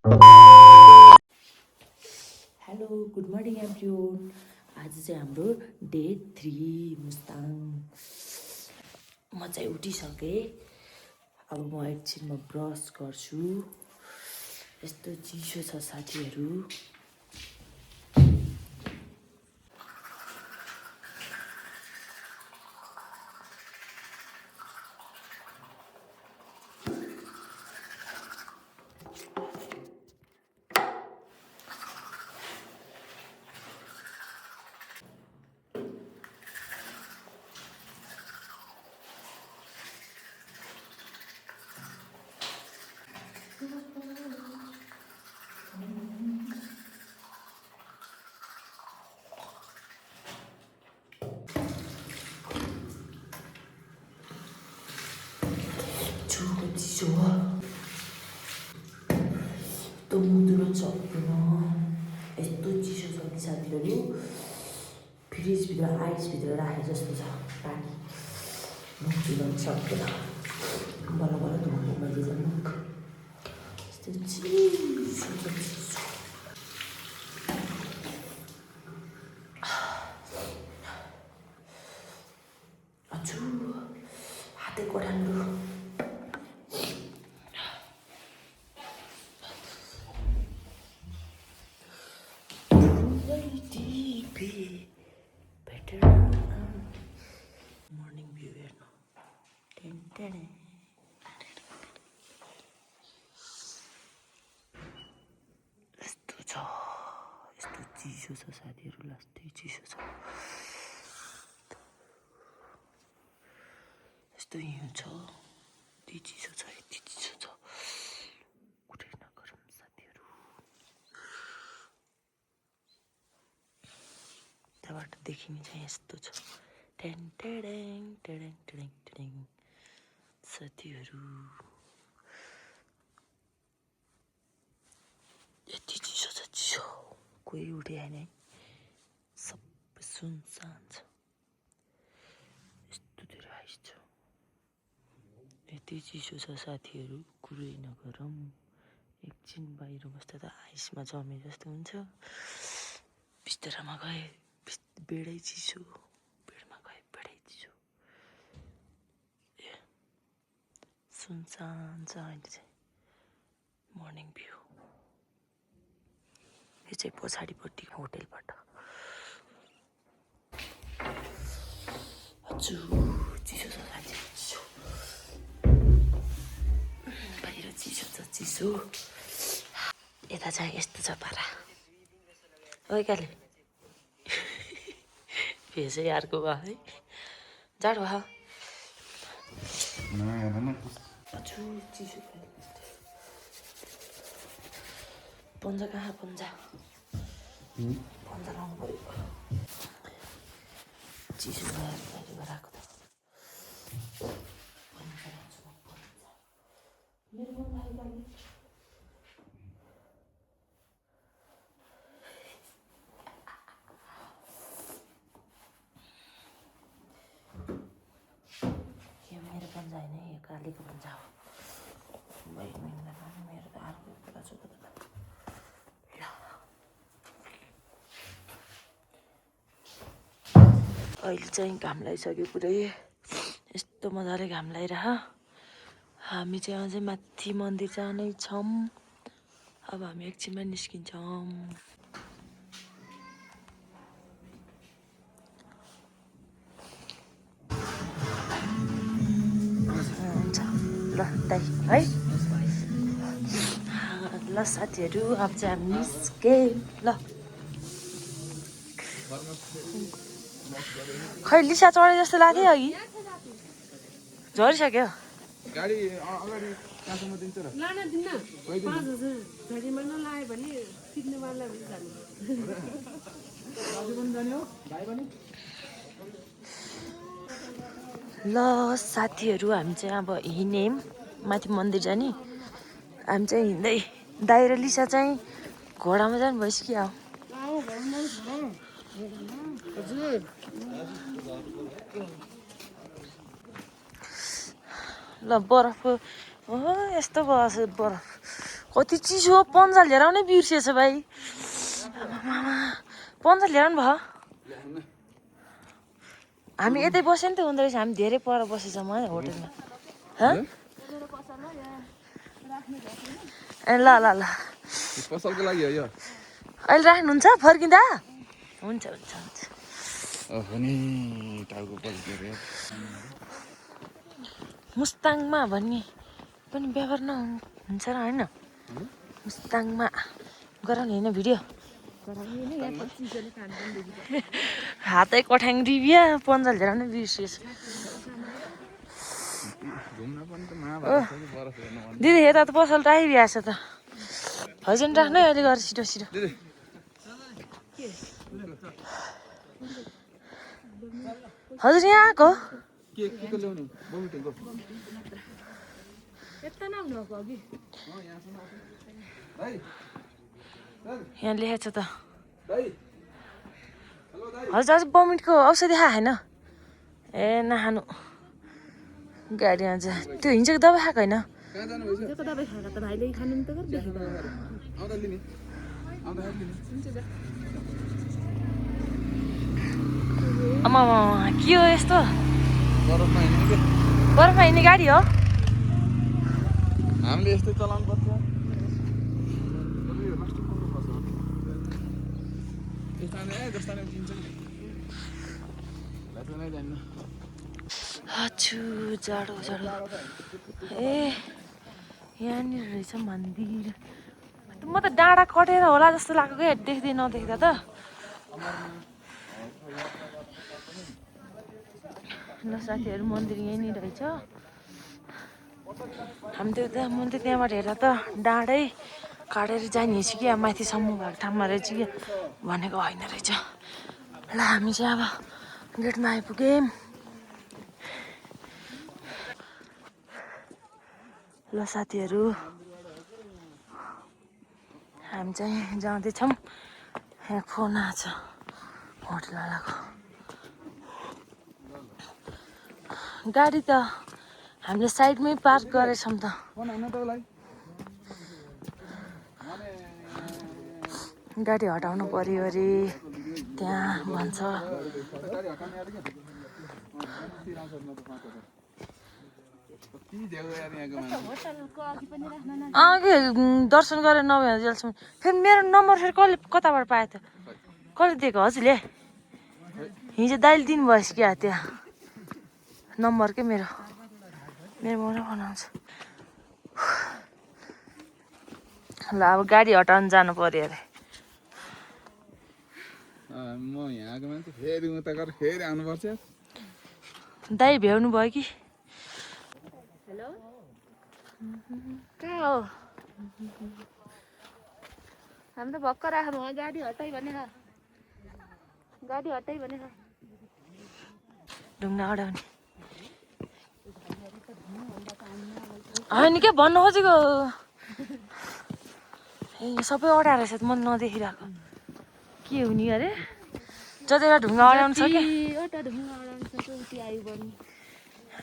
Hello good morning everyone. आज चाहिँ हाम्रो डे 3 मुस्ताङ। म चाहिँ उठिसकेँ। अब म एकछिनमा ब्रस गर्छु। यस्तो चिसो छ साथीहरू। चिसो यस्तो मुदुन सक्दैन। यस्तो चिसो छ कि साथीहरू, फ्रिजभित्र आइसभित्र राखे जस्तो छ पानी। मुदुन सक्दैन। बल्ल बल्ल धुएको मैले त मुख। यस्तो चिसो छ चिसो। हजुर हातै कोठाम्रो। मर्निङ भ्यू हेर्नु। यस्तो छ, यस्तो चिसो छ साथीहरू, लास्टै चिसो छ। यस्तो हिउँ छ, यति चिसो छ, यति चिसो छ, कुरै नगरौँ साथीहरू। त्यहाँबाट देखिने चाहिँ यस्तो छ। टेङ टेडेङ टेडेङ टेडेङ टेडेङ। साथीहरू यति चिसो छ, चिसो। कोही उठेन है, सबै सुनसान छ। यस्तो धेरै आइस छ, यति चिसो छ साथीहरू, कुरै नगरौँ। एकछिन बाहिर बस्दा त आइसमा जमे जस्तो हुन्छ। बिस्तारामा गए बेडै चिसो, बेडमा गए बेडै चिसो। सुनसान छ अहिले चाहिँ। मर्निङ भ्यू यो चाहिँ पछाडिपट्टि होटेलबाट। हजुर चिसो छ साथी, चिसो। बाहिर चिसो छ, चिसो। यता चाहिँ यस्तो छ पारा। ओइ काले भेषै अर्को भयो है। जाडो भयो। हजुर चिसो छ। पन्जा कहाँ पन्जा? पन्जा लाउनु पऱ्यो। चिसो बाहिर गराएको त। मेरो पन्जा आइकाले यो मेरो पन्जा होइन, यो कालीको पन्जा हो। मेरो त अर्को कुरा छ। अहिले चाहिँ घाम लागिसक्यो पुरै। यस्तो मजाले घाम लागिरह। हामी चाहिँ अझै माथि मन्दिर जानै छौँ। अब हामी एकछिनमा निस्किन्छौँ। हुन्छ ल दाइ है। ल साथीहरू अब चाहिँ हामी निस्केँ ल। खै लिसा चढे जस्तो लाग्यो अघि, झरिसक्यो। गाडी अगाडि कहाँसम्म दिन्छ र? लान दिन्न, 5,000 झरीमा नलायो भने किन्नेवाला पनि जानु। दाजु पनि जाने हो, भाइ पनि। ल साथीहरू हामी चाहिँ अब हिँड्यौँ माथि मन्दिर जाने। हामी चाहिँ हिँड्दै, दाइ र लिसा चाहिँ घोडामा जानु भइसक्यो। ल बरफको यस्तो बरफ कति चिसो पन्जा लिएर आउनै बिर्सिएछ भाइ पन्जा लिएर आउनु भयो हामी यतै बस्यो नि त हुँदो रहेछ हामी धेरै पर बसेछौँ है होटलमा ए ल ल ल पसलको लागि हो यो अहिले राख्नुहुन्छ फर्किँदा हुन्छ हुन्छ हुन्छ नि टाउको पल्केर मुस्ताङमा भन्ने पनि व्यवहार नहुन्छ र होइन मुस्ताङमा गराउने होइन भिडियो हातै कठाङ रिबिया पन्जा लिएर नै बिर्सिएछ दिदी यता त पसल राखिरहेछ त हजुर राख्नु है अहिले गएर छिटो छिटो हजुर यहाँ आएको यहाँ लेखेको छ त हजुर आज बमिटको औषधि खाएन ए नखानु गाडीमा चाहिँ त्यो हिँडेको दबाई खाएको होइन आमा के हो यस्तो बरफमा हिँड्ने गाडी हो हामीले यस्तै चलाउनु पर्छ जाडो जाडो ए यहाँनिर रहेछ मन्दिर म त डाँडा कटेर होला जस्तो लाग्यो क्या देख्दै नदेख्दा त ल साथीहरू मन्दिर यहीँनिर रहेछ हामी त्यो त मन्दिर त्यहाँबाट हेर्दा त डाँडै काटेर जाने कि अब माथिसम्म भएको ठाउँमा रहेछ कि भनेको होइन रहेछ ल हामी चाहिँ अब गेटमा आइपुग्यौँ ल साथीहरू हामी चाहिँ जाँदैछौँ यहाँ फोन आएको छ होटलवालाको गाडी त हामीले साइडमै पार्क गरेछौँ त गाडी हटाउनु पर्यो अरे त्यहाँ भन्छ अघि दर्शन गरेर नभए जेलसम्म फेरि मेरो नम्बर फेरि कसले कताबाट पायो त कसले दिएको हजुरले हिजो दाइले दिनुभएछ क्या त्यहाँ नम्बर के मेरो मनै बनाउँछ ल अब गाडी हटाउनु जानु पर्यो अरे म यहाँ आएको मान्छे फेरि उता गरेर फेरि आउनुपर्छ दाइ भ्याउनु भयो कि हेलो कहाँ हो हामी त भर्खर आएको गाडी हटाइ भनेर ढुङ्गा हटाउने होइन के भन्नु खोजेको ए सबै अडाएर छ म नदेखिरहेको के हुने अरे जतिवटा ढुङ्गा अडाउनु छ कि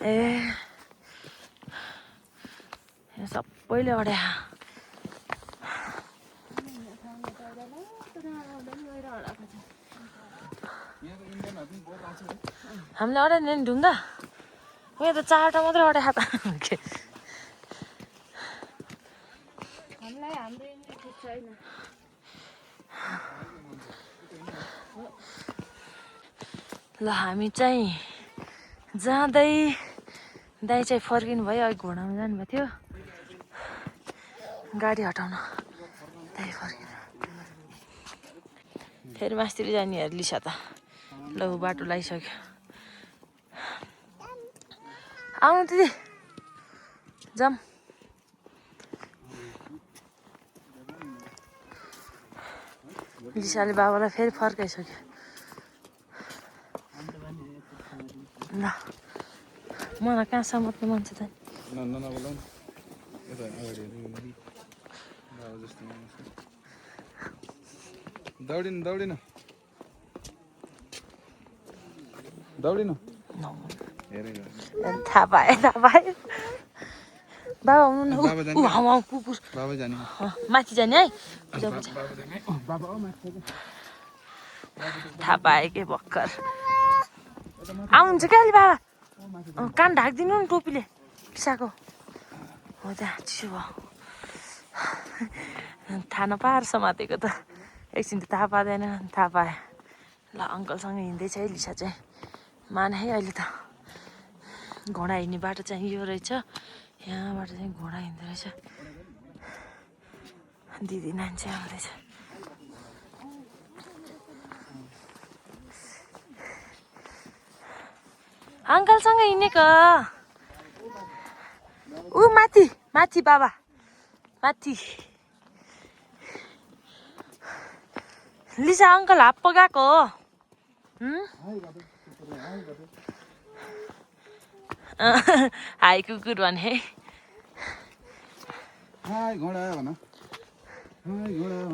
ए सबैले अड्या हामीले अडाउने नि ढुङ्गा उयो त 4वटा मात्रै अड्या त ल हामी चाहिँ जाँदै दाइ चाहिँ फर्किनु भयो अघि घोडामा जानुभएको थियो गाडी हटाउन दाइ फर्किनु फेरि मास्तिर जानेहरू लिसा त ल बाटो लगाइसक्यो आउनु दिदी जाम लिसाले बाबालाई फेरि फर्काइसक्यो ल मलाई कहाँसम्म मात्रै मान्छे त दौडिनु थाहा पाएँ बाबा आउनु न बाबा जाने कुकुर बाबा जाने माथि जाने है पूजा पूजा बाबा जाने बाबा माथि थाहा पाएँ के भर्खर आउनुहुन्छ क्या अहिले बाबा कान ढाकिदिनु नि टोपीले पिसाको हो त्यहाँ चिसो भयो थाहा नपाएर समातेको त एकछिन त थाहा पाँदैन थाहा पाएँ ल अङ्कलसँग हिँड्दैछ है लिसा चाहिँ मान है अहिले त घोडा हिँड्ने बाटो चाहिँ यो रहेछ यहाँबाट चाहिँ घोडा हिँड्दो रहेछ दिदी नानी चाहिँ आउँदैछ अङ्कलसँग हिँडेको ऊ माथि माथि बाबा माथि लिसा अङ्कल हात पकाएको हो हाई कुकुर भने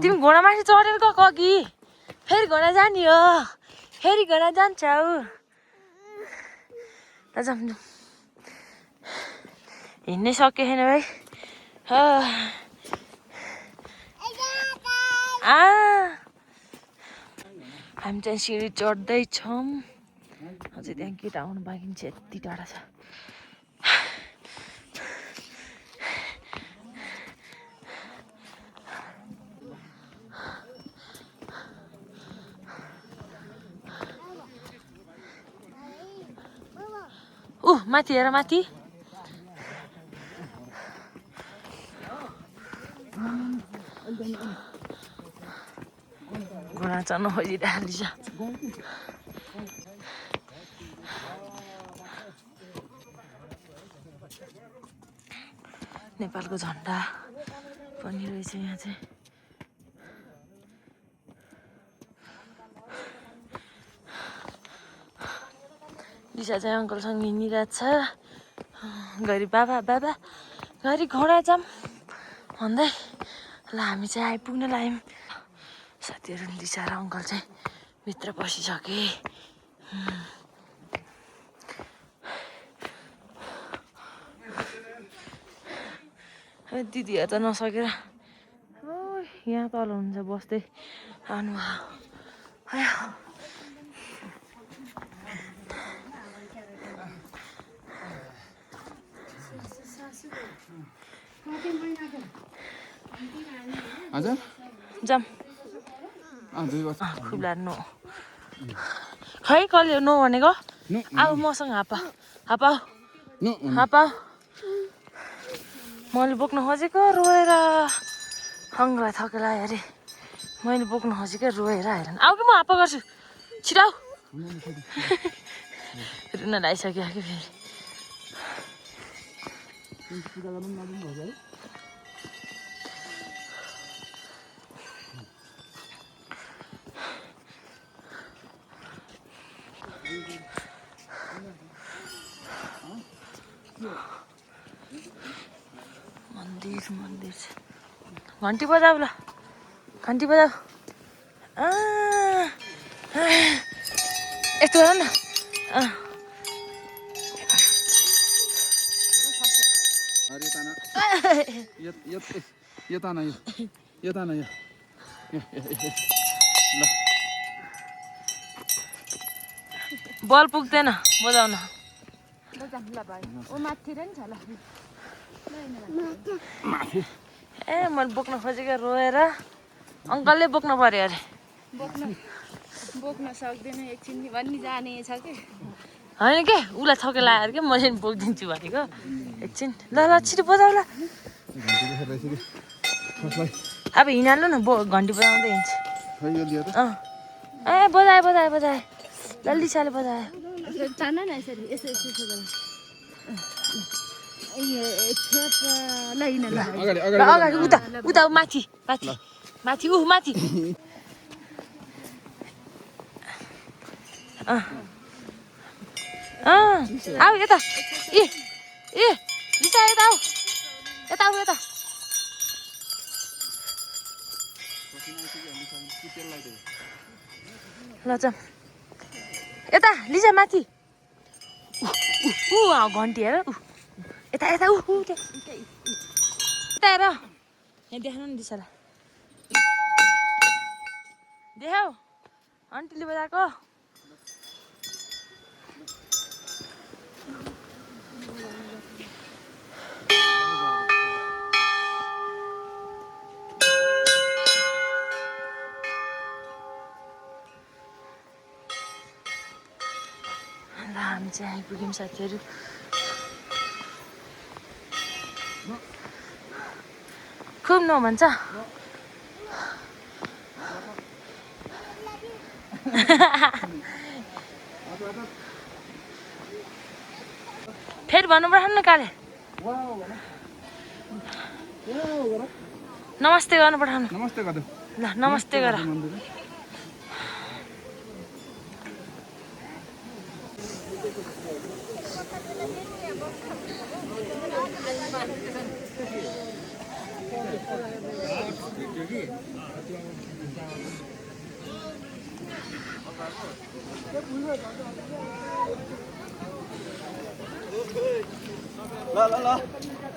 तिमी घोडामाथि चढेर गएको अघि फेरि घोडा जाने हो फेरि घोडा जान्छौ हिँड्नै सके छैन भाइ हामी चाहिँ सिँढी चढ्दैछौँ अझै त्यहाँ केटा आउनु बाँकी छ यति टाढा छ माथि हेर माथि घोडा चढ्नु खोजिरहेको छ नेपालको झन्डा पनि रहेछ यहाँ चाहिँ लिसा चाहिँ अङ्कलसँग हिँडिरहेछ घरि बाबा बाबा घरि घोडा जाम भन्दै ल हामी चाहिँ आइपुग्न लाग्यौँ साथीहरू लिसा र अङ्कल चाहिँ भित्र पसिसके दिदीहरू त नसकेर यहाँ तल हुन्छ बस्दै आउनु हजुर जाम खुब्ला नो खै कसले नो भनेको अब मसँग हापाऊ मैले बोक्न खोजेको रोएर अङ्गलाई थकेला अरे मैले बोक्न खोजेको रोएर हेर आऊ कि म हापा गर्छु छिराउ रुन लागिसक्यो कि फेरि मन्दिर घन्टी बजाऊ ल घन्टी बजाऊ यस्तो गर न बल पुग्दैन बजाउन ए मैले बोक्न खोजेको रोएर अङ्कलले बोक्न पर्यो अरे बोक्न सक्दैन एकछिन भन्ने जाने छ कि होइन के उसलाई थकेला आएर के मैले बोकिदिन्छु भनेको एकछिन ल छिटो बजाऊ ल अब हिँड्नु न घन्टी बजाउँदै हिँड्छ ए बजाए ल लिसाले बजायो जान न यसरी यसो अगाडि उता माथि आऊ यता ए लिसा यता आऊ ल जाम यता लिसा माथि घन्टी हेर यता यता ऊ यता हेर यहाँ देखाउनु नि दिशालाई देखाऊ आन्टीले बजाएको हामी चाहिँ आइपुग्यौँ साथीहरू खुब न भन्छ फेरि भन्नु पर्छ नि काले नमस्ते गर्नु पठाउनु नमस्ते गर्नु ल नमस्ते गर ल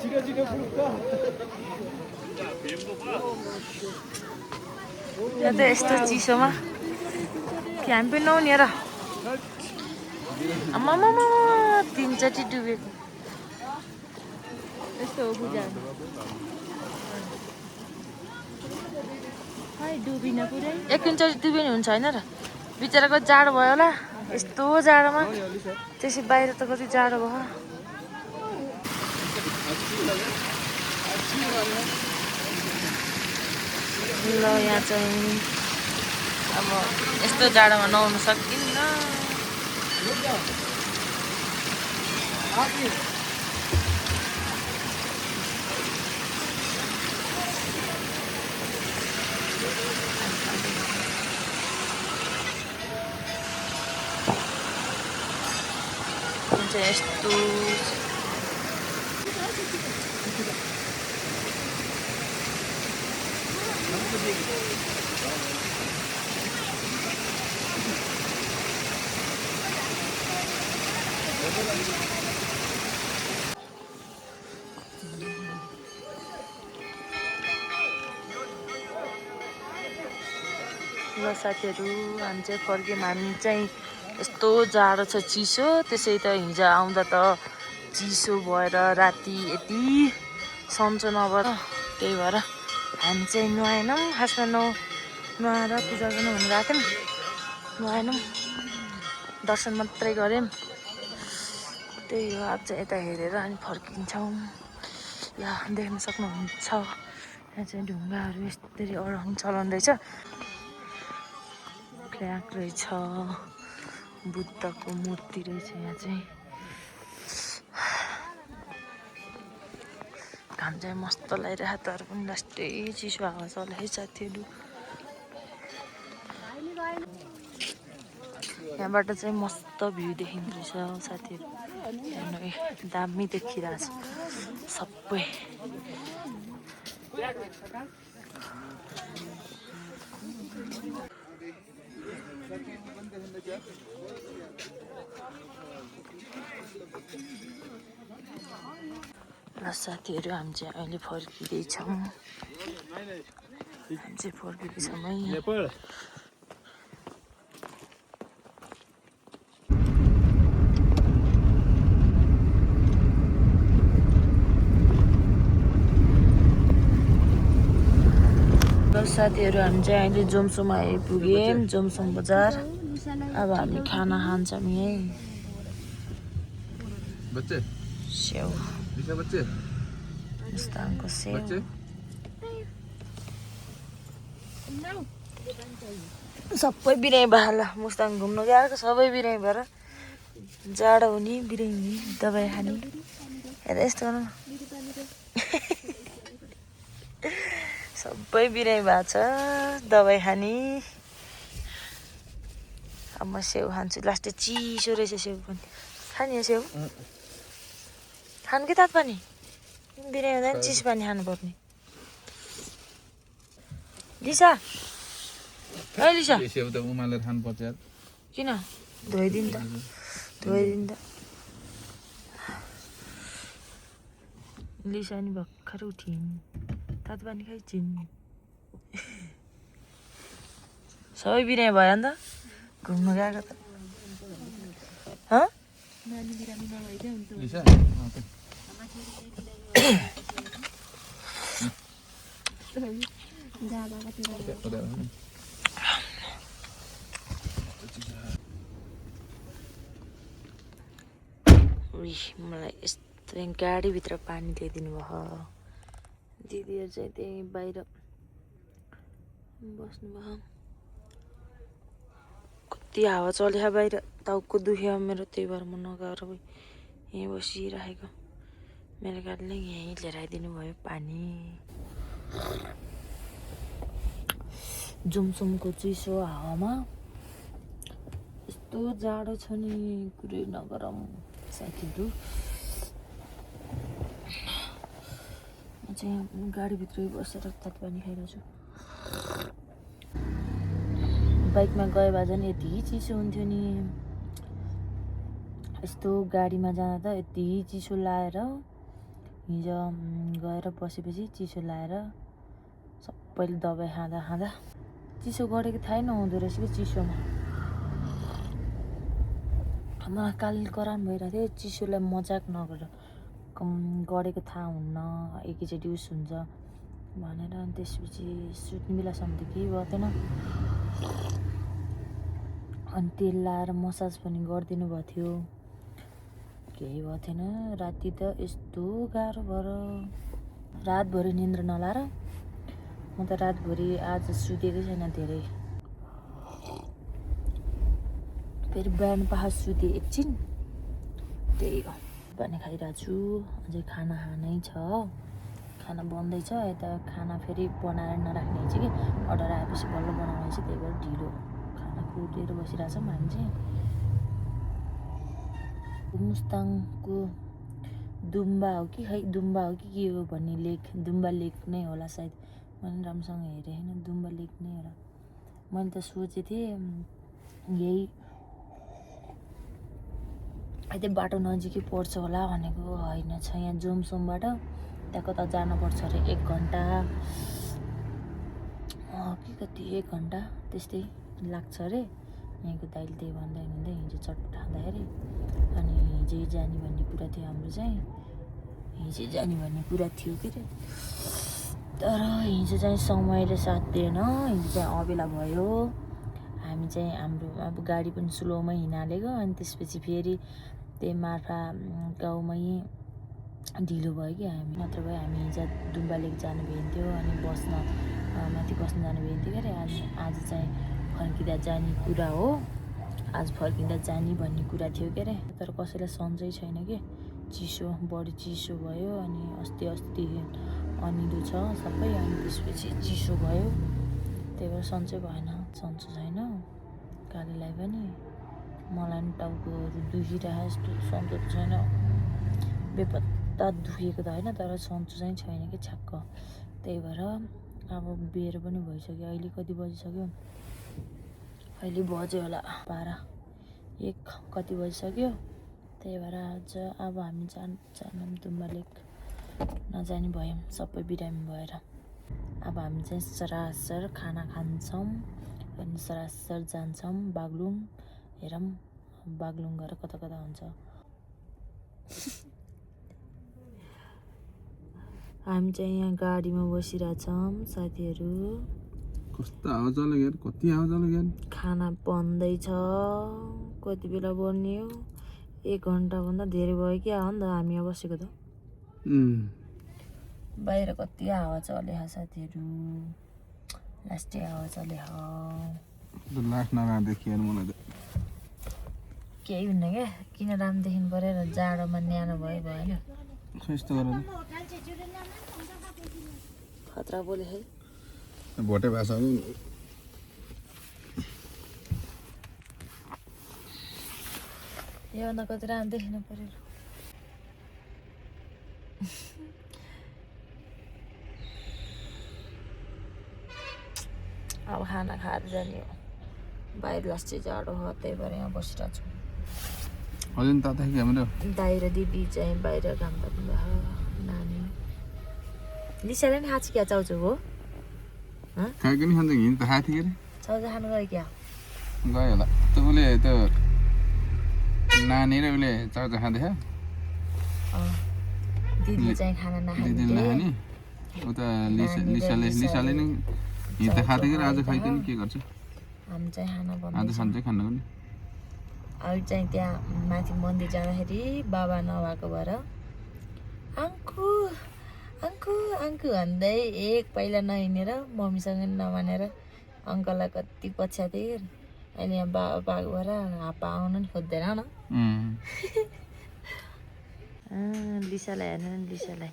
छिटो छिटो पुग्छ यहाँ त यस्तो चिसोमा कि हामी पनि नहुने र आमामा 3 चोटि डुबेको यस्तो हो पूजा डुबिन पुरै एकैचोटि डुब्यो नि हुन्छ होइन र बिचराको जाडो भयो होला यस्तो जाडोमा त्यसै बाहिर त कति जाडो भयो ल यहाँ चाहिँ अब यस्तो जाडोमा नुहाउनु सकिन्न यस्तो ल साथीहरू हामी चाहिँ फर्क्यौँ हामी चाहिँ यस्तो जाडो छ चिसो त्यसै त हिजो आउँदा त चिसो भएर राति यति सन्चो नभएर त्यही भएर हामी चाहिँ नुहाएनौँ खासमा नुहाएर पूजा गर्नु भनेर आएको थियौँ नुहाएनौँ दर्शन मात्रै गऱ्यौँ त्यही हो अब चाहिँ यता हेरेर अनि फर्किन्छौँ ल देख्न सक्नुहुन्छ यहाँ चाहिँ ढुङ्गाहरू यस्तरी अडाउनु चलाउँदैछ क्र्याक रहेछ बुद्धको मूर्ति रहेछ यहाँ चाहिँ घाम चाहिँ मस्त लागिरहेको तर पनि लास्टै चिसो हावा चलाइ साथीहरू यहाँबाट चाहिँ मस्त भ्यू देखिँदो रहेछ साथीहरू हेर्नु दामी देखिरहेछ सबै ल साथीहरू हामी चाहिँ अहिले फर्किँदैछौँ हामी चाहिँ फर्किँदैछौँ है साथीहरू हामी चाहिँ अहिले जोमसोमा आइपुग्यौँ जोमसोम बजार अब हामी खाना खान्छौँ यहीँ स्याउ मुस्ताङको स्याउ सबै बिरामी भयो ल मुस्ताङ घुम्नु गएको सबै बिरामी भएर जाडो हुने बिरामी हुने दबाई खाने हेर यस्तो गर्नु सबै बिरामी भएको छ दबाई खाने अब म स्याउ खान्छु लास्टै चिसो रहेछ स्याउ पनि खाने स्याउ खानु कि तात पानी बिरामी हुँदा नि चिसो पानी खानुपर्ने दिशा ए लिसा स्याउ त उमालेर खानुपर्छ यार किन धोइदिनु त लिसा नि भर्खर उठिन् तातो पानी खाइचिन् सबै बिरामी भयो नि त घुम्नु गएको त नानी बिरामी नभइदियो हुन्छ लिसा जाँदा कति मलाई यस्तो गाडीभित्र पानी ल्याइदिनु भयो दिदीहरू चाहिँ त्यही बाहिर बस्नुभयो कति हावा चल्यो बाहिर टाउको दुख्यो मेरो त्यही भएर म नगएर यहीँ बसिराखेको मेरो गाडीले यहीँ लिएर आइदिनु भयो पानी जुमसुमको चिसो हावामा यस्तो जाडो छ नि कुरै नगरौँ साथीहरू म चाहिँ गाडीभित्रै बसेर तातो पानी खाइरहेको छु बाइकमा गए भए झन् यति चिसो हुन्थ्यो नि यस्तो गाडीमा जाँदा त यति चिसो लाएर हिजो गएर बसेपछि चिसो लाएर सबैले दबाई खाँदा खाँदा चिसो गरेको थाहै नहुँदो रहेछ कि चिसोमा मलाई काली करान भइरहेको थियो चिसोलाई मजाक नगरेर गरेको थाहा हुन्न एकैचोटि उस हुन्छ भनेर अनि त्यसपछि सुत्ने बेलासम्म त केही भएको थिएन अनि तेल लाएर मसाज पनि गरिदिनु भएको थियो केही भएको थिएन राति त यस्तो गाह्रो भएर रातभरि निन्द्रा नलाएर म त रातभरि आज सुतेकै छैन धेरै फेरि बिहान पख सुते एकछिन त्यही हो पानी खाइरहेको छु अझै खाना खानै छ खाना बन्दैछ यता खाना फेरि बनाएर नराख्ने रहेछ कि अर्डर आएपछि बल्ल बनाउने रहेछ त्यही भएर ढिलो खाना कुटेर बसिरहेछौँ हामी चाहिँ मुस्ताङको दुम्बा हो कि खै दुम्बा हो कि के हो भन्ने लेक दुम्बा लेक नै होला सायद मैले राम्रोसँग हेरेँ होइन दुम्बा लेक नै होला मैले त सोचेको थिएँ यही अहिले बाटो नजिकै पर्छ होला भनेको होइन छ यहाँ जोमसोमबाट त्यहाँ कता जानुपर्छ अरे 1 घन्टा कि कति 1 घन्टा त्यस्तै लाग्छ अरे यहाँको दाइले त्यही भन्दै हुँदै हिजो चटपट खाँदाखेरि अनि हिजै जाने भन्ने कुरा थियो हाम्रो चाहिँ हिजै जाने भन्ने कुरा थियो के अरे तर हिजो चाहिँ समयले साथ दिएन हिजो चाहिँ अबेला भयो हामी चाहिँ हाम्रो अब गाडी पनि स्लोमै हिँडालेको अनि त्यसपछि फेरि त्यही मार्फा गाउँमै ढिलो भयो कि हामी नत्र भए हामी हिजो दुम्बा लेक जानु भइन्थ्यो अनि माथि बस्न जानु भइन्थ्यो के अरे आज चाहिँ फर्किँदा जाने कुरा हो आज फर्किँदा जाने भन्ने कुरा थियो के अरे तर कसैलाई सन्चै छैन कि चिसो बढी चिसो भयो अनि अस्तिदेखि अनिलो छ सबै अनि त्यसपछि चिसो भयो त्यही भएर सन्चै भएन सन्चो छैन कालीलाई पनि मलाई पनि टाउकोहरू दुखिरहेको जस्तो सन्चो छैन बेपत्ता दुखेको त होइन तर सन्चो चाहिँ छैन कि छ्याक्क त्यही भएर अब बेर पनि भइसक्यो अहिले कति बजिसक्यो अहिले बज्यो होला 12-1 कति बजिसक्यो त्यही भएर आज अब हामी जान्नौँ दुम्बा लेक नजाने भयौँ सबै बिरामी भएर अब हामी चाहिँ सरासर खाना खान्छौँ अनि सरासर जान्छौँ बागलुङ हेरौँ बागलुङ गएर कता कता हुन्छ हामी चाहिँ यहाँ गाडीमा बसिरहेछौँ साथीहरू कस्तो हावा चल्यो यार कति हावा चल्यो यार खाना बन्दैछ कति बेला बन्ने हो 1 घन्टाभन्दा धेरै भयो कि हावा नि त हामी यहाँ बसेको त बाहिर कति हावा चल्यो साथीहरू लास्टै हावा चल्यो लास्ट नभए देखिएन मलाई त केही हुन्न क्या किन राम्रो देखिनु पऱ्यो र जाडोमा न्यानो भयो भएन यस्तो गर खतरा बोले है भोटे भाषा योभन्दा कति राम्रो देखिनु पऱ्यो अब खाना खाएर जाने हो बाहिर लास्टै जाडो हो त्यही भएर यहाँ बसिरहेको छु हजुर तातो कि हाम्रो दाइ र दिदी चाहिँ बाहिर काम गर्नुभयो नानी लिसाले नि खान्छ क्या चाउचाउ हो खाएको नि खान्छ हिँड त खाएको थियो अरे चाउचाउ खानु गयो क्या गयो होला त उसले त्यो नानी र उसले चाउचाउ खाँदैछ दिदीले चाहिँ खाना दिदीले नखाने उता लिसाले नि हिँड त खाएको थियो आज खाइदियो नि के गर्छ हामी चाहिँ खाना आज बनाउँछ खान्छ खानको नि अहिले चाहिँ त्यहाँ माथि मन्दिर जाँदाखेरि बाबा नभएको भएर आङ्कु आङ्कु आङ्कु भन्दै एक पहिला नहिँडेर मम्मीसँग नि नमानेर अङ्कललाई कति पछ्या थिएँ अहिले यहाँ बाबा भएको भएर हापा आउनु नि खोज्दैन न लिसालाई हेर्नु नि लिसालाई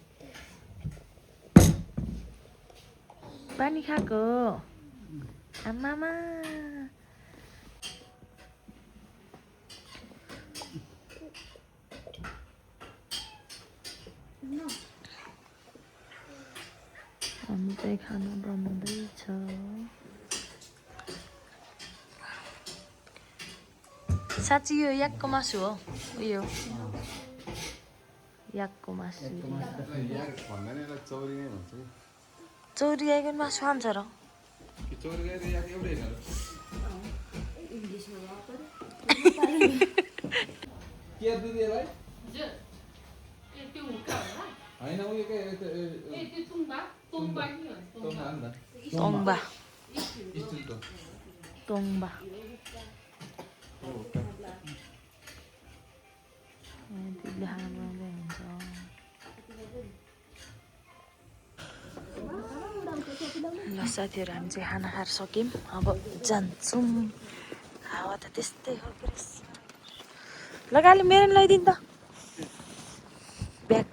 पानी खाएको आमामा हामी चाहिँ खाना बनाउँदैछ साँच्ची यो याकको मासु हो उयो याकको मासु चौरी गाईको मासु खान्छ र तोङ्बा तोङ्बा दिदीले खाना बनाउँदै हुन्छ ल साथीहरू हामी चाहिँ खाना खाएर सक्यौँ अब जान्छौँ हावा त त्यस्तै हो लगाले मेरो लगाइदिनु त ब्याग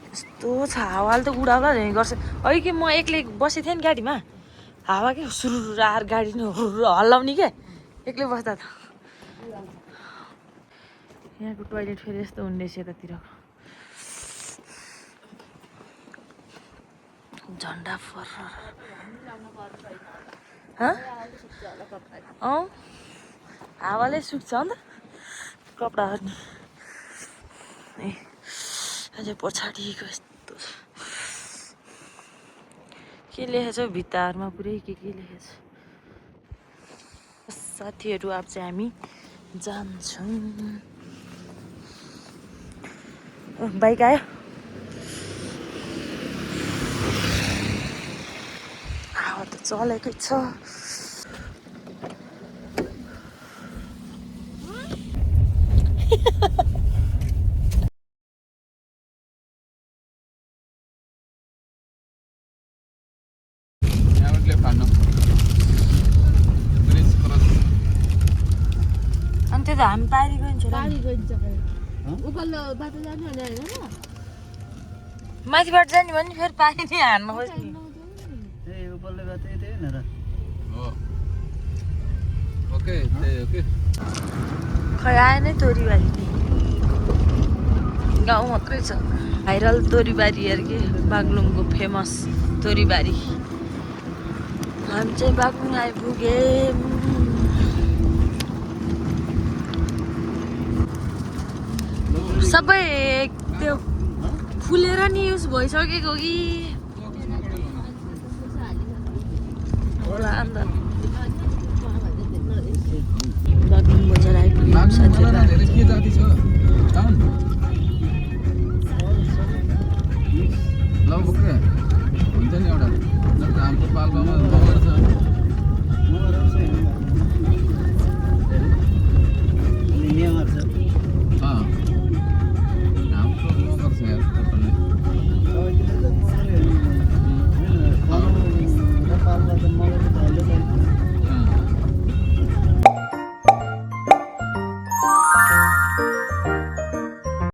यस्तो छ हावाले त उडाउला झै गर्छ अघि कि म एक्लै बसेको थिएँ नि गाडीमा हावा के सुरु आएर गाडी नि हल्लाउने क्या एक्लै बस्दा त यहाँको टोइलेट फेरि यस्तो हुने रहेछ यतातिरको झन्डा फर हावाले सुक्छ अन्त कपडाहरू नि ए अझै पछाडिको यस्तो के लेखेछ भित्ताहरूमा पुरै के लेखेछ साथीहरू अब चाहिँ हामी जान्छौँ बाइक आयो हावा त चलेकै छ अनि त्यो त हामी पारी गइन्छ माथिबाट जाने भने फेरि पानी नै हान्नु खोज्ने खै आएन तोरीबारी गाउँ मात्रै छ भाइरल तोरीबारी अरे के बागलुङको फेमस तोरीबारी हामी चाहिँ बागलुङ आइपुग्यौँ सबै त्यो फुलेर नि युज भइसकेको कि होला अन्त बागलुङ बजार आइपुग्यौँ हुन्छ नि एउटा हाम्रो पाल्पामा